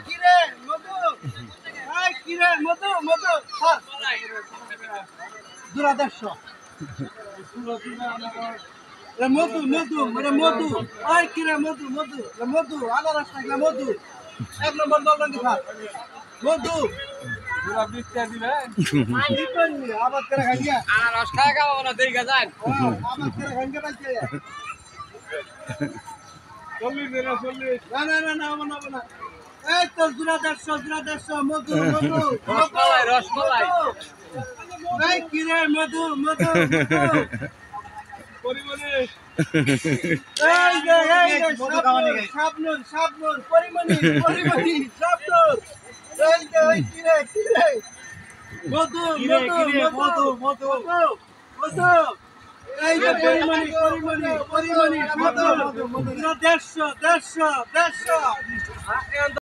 কিরে মধু এই কিরে মধু মধু স্যার জোড়া 150 মধু মধু মানে মধু এই কিরে মধু মধু মধু আনারস থাকলে মধু 1 নম্বর দলবন্দি স্যার মধু জোড়া 20 টাকা দিবেন আবার করে খাইয়া আনারস খাওয়া খাওয়া না দেখা যায় আবার করে খাইয়া পাইছে না না না না না না এই তো জোড়া 150 মধু মধু রসমালাই এই কিরে মধু মধু পরিমণি এই যে শাবনুর শাবনুর পরিমণি পরিমণি শাবনুর এই যে কিরে কিরে মধু মধু মধু মধু এই যে পরিমণি পরিমণি পরিমণি মধু 150 150